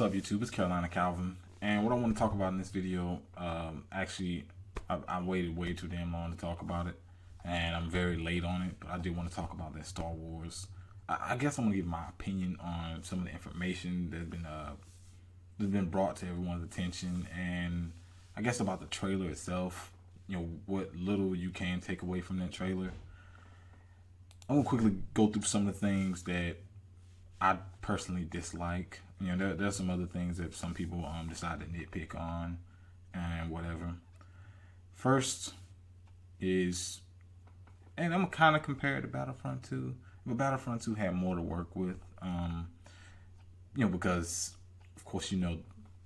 What's up, YouTube? It's Carolina Calvin, and what I want to talk about in this video, I waited way too damn long to talk about it, and I'm very late on it, but I do want to talk about that Star Wars. I guess I'm gonna give my opinion on some of the information that's been brought to everyone's attention, and I guess about the trailer itself. What little you can take away from that trailer. I'm gonna quickly go through some of the things that I personally dislike. There's some other things that some people decide to nitpick on and whatever. First is, and I'm kind of compare it to Battlefront 2, but Battlefront 2 had more to work with. Because of course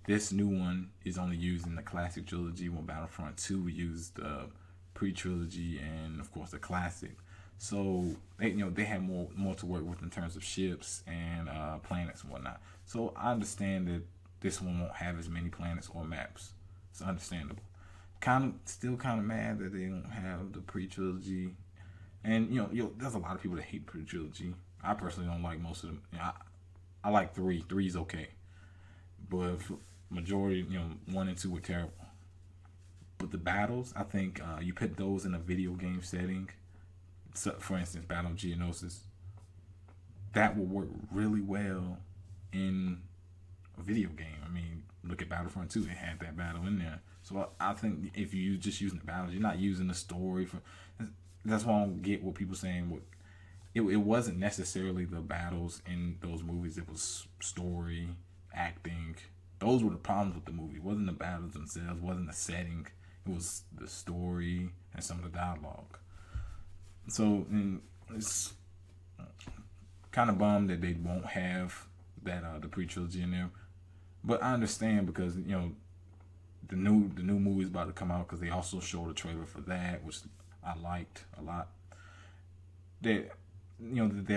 this new one is only using the classic trilogy, while Battlefront 2 used the pre-trilogy and of course the classic. So they had more to work with in terms of ships and planets and whatnot. So I understand that this one won't have as many planets or maps. It's understandable. Still kind of mad that they don't have the pre-trilogy. And there's a lot of people that hate pre-trilogy. I personally don't like most of them. I like 3. 3 is okay, but majority, 1 and 2 were terrible. But the battles, I think you put those in a video game setting. So, for instance, Battle of Geonosis, that will work really well in a video game. I mean, look at Battlefront 2; it had that battle in there. So I think if you just using the battles, you're not using the story. That's why I don't get what people saying. It wasn't necessarily the battles in those movies. It was story, acting. Those were the problems with the movie. It wasn't the battles themselves. It wasn't the setting. It was the story and some of the dialogue. So it's kind of bummed that they won't have that the pre-trilogy in there, but I understand because the new movie is about to come out, because they also showed a trailer for that, which I liked a lot. They're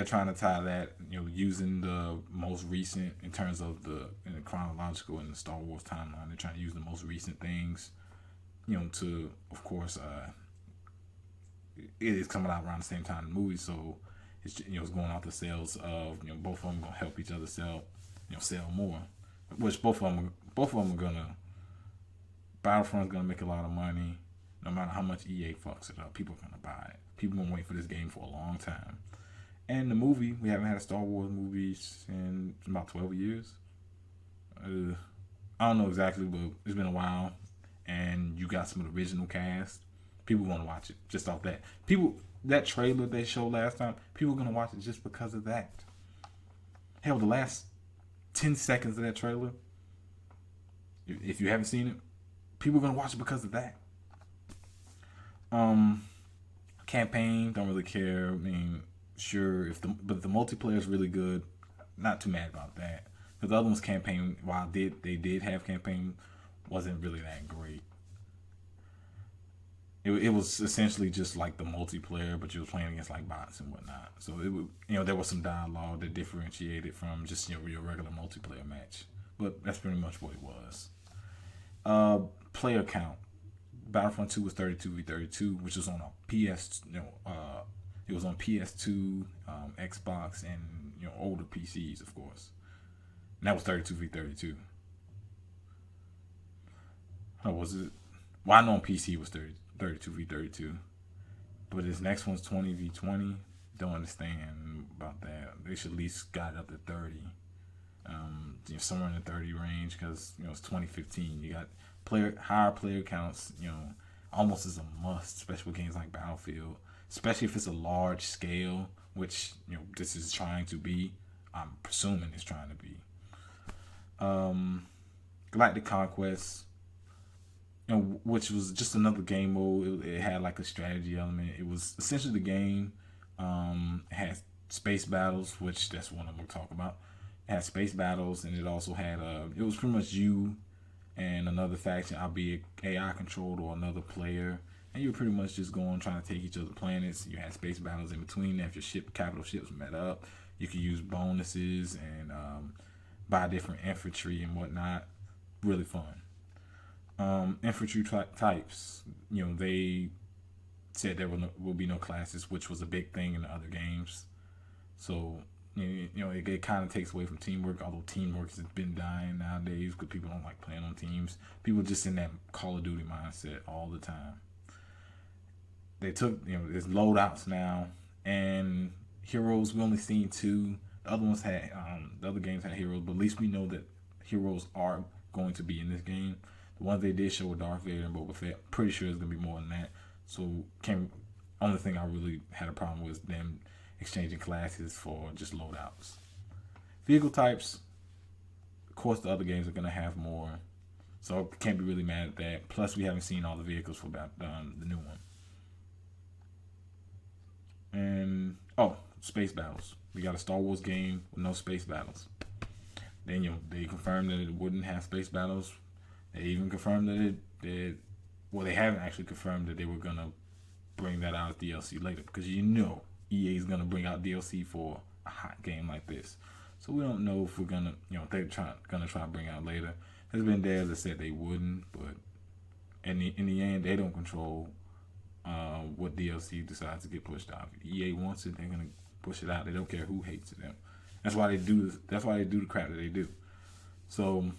trying to tie that using the most recent in terms of the chronological and the Star Wars timeline. They're trying to use the most recent things to of course. It is coming out around the same time in the movie, so it's going off the sales of both of them gonna help each other sell more, which both of them are gonna. Battlefront's gonna make a lot of money, no matter how much EA fucks it up. People are gonna buy it. People been waiting for this game for a long time, and the movie, we haven't had a Star Wars movie in about 12 years. I don't know exactly, but it's been a while, and you got some of the original cast. People want to watch it just off that. That trailer they showed last time, people are going to watch it just because of that. Hell, the last 10 seconds of that trailer, if you haven't seen it, people are going to watch it because of that. Campaign, don't really care. I mean, sure, but the multiplayer is really good. Not too mad about that. Because the other one's campaign, while they did have campaign, wasn't really that great. It was essentially just like the multiplayer, but you were playing against like bots and whatnot. So there was some dialogue that differentiated from just your regular multiplayer match. But that's pretty much what it was. Player count. Battlefront 2 was 32v32, which was on a PS. It was on PS2, Xbox, and older PCs, of course. And that was 32v32. How was it? Well, I know on PC it was 32v32, but this next one's 20v20. Don't understand about that. They should at least got it up to 30. Somewhere in the 30 range, because it's 2015. You got higher player counts. Almost as a must, especially with games like Battlefield, especially if it's a large scale, which this is trying to be. I'm presuming it's trying to be. Galactic Conquest. Which was just another game mode. It had like a strategy element. It was essentially the game. It had space battles, which that's one I'm gonna talk about. It had space battles, and it also had it was pretty much you and another faction, albeit AI controlled, or another player, and you were pretty much just going trying to take each other's planets. You had space battles in between. If your capital ships met up, you could use bonuses and buy different infantry and whatnot. Really fun. Infantry types, they said there will be no classes, which was a big thing in the other games. So it kind of takes away from teamwork. Although teamwork has been dying nowadays because people don't like playing on teams. People just in that Call of Duty mindset all the time. They took there's loadouts now, and heroes we only seen two. The other ones had the other games had heroes, but at least we know that heroes are going to be in this game. The ones they did show with Darth Vader and Boba Fett, pretty sure it's gonna be more than that. So only thing I really had a problem with was them exchanging classes for just loadouts. Vehicle types, of course, the other games are gonna have more, so can't be really mad at that. Plus, we haven't seen all the vehicles for the new one. And space battles. We got a Star Wars game with no space battles. Then they confirmed that it wouldn't have space battles. They even confirmed that they haven't actually confirmed that they were gonna bring that out as DLC later, because EA is gonna bring out DLC for a hot game like this. So we don't know if we're gonna they're gonna try to bring out later. There's been devs that said they wouldn't, but in the end they don't control what DLC decides to get pushed out. If EA wants it, they're gonna push it out. They don't care who hates it. That's why they do this. That's why they do the crap that they do. So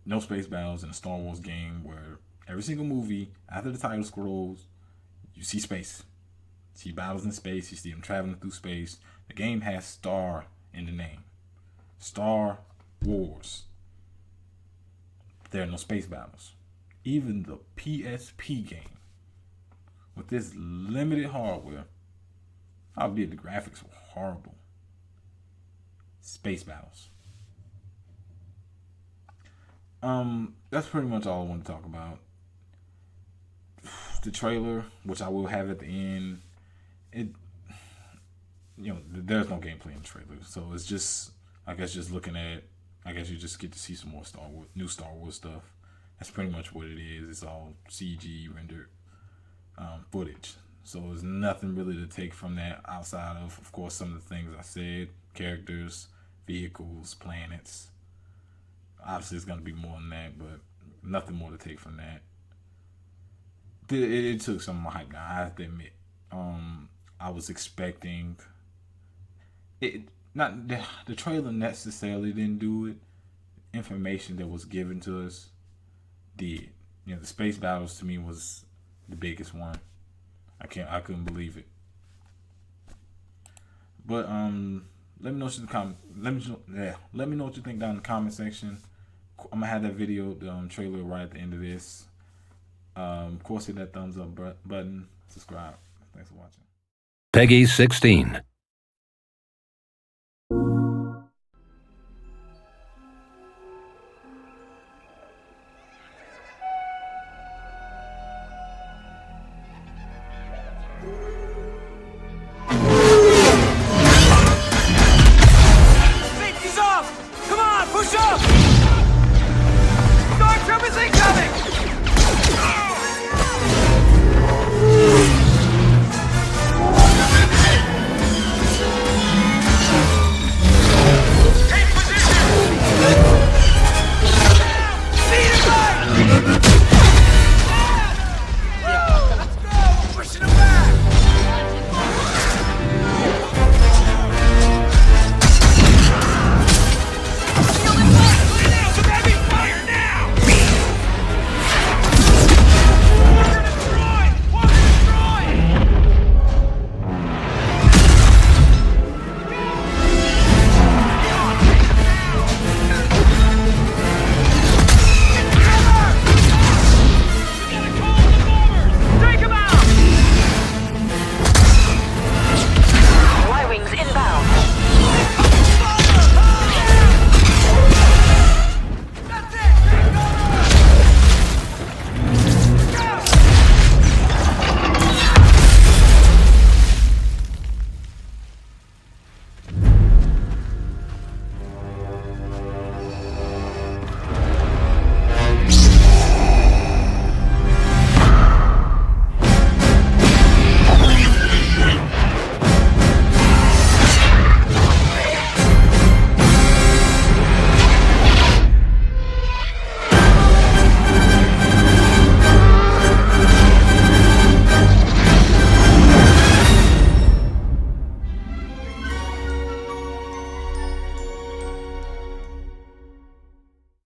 no space battles in a Star Wars game where every single movie after the title scrolls, you see space. You see battles in space. You see them traveling through space. The game has Star in the name. Star Wars. There are no space battles. Even the PSP game, with this limited hardware, albeit the graphics were horrible, space battles. That's pretty much all I want to talk about. The trailer, which I will have at the end, there's no gameplay in the trailer, so it's just, I guess you just get to see some more new Star Wars stuff. That's pretty much what it is. It's all CG rendered footage. So there's nothing really to take from that outside of course, some of the things I said: characters, vehicles, planets. Obviously, it's going to be more than that, but nothing more to take from that. It took some of my hype down, I have to admit. I was expecting it. Not the trailer necessarily didn't do it. Information that was given to us did. The space battles to me was the biggest one. I couldn't believe it. But let me know what you comment. Let me know what you think down in the comment section. I'm gonna have that video, the trailer, right at the end of this. Of course, hit that thumbs up button. Subscribe. Thanks for watching. Peggy 16.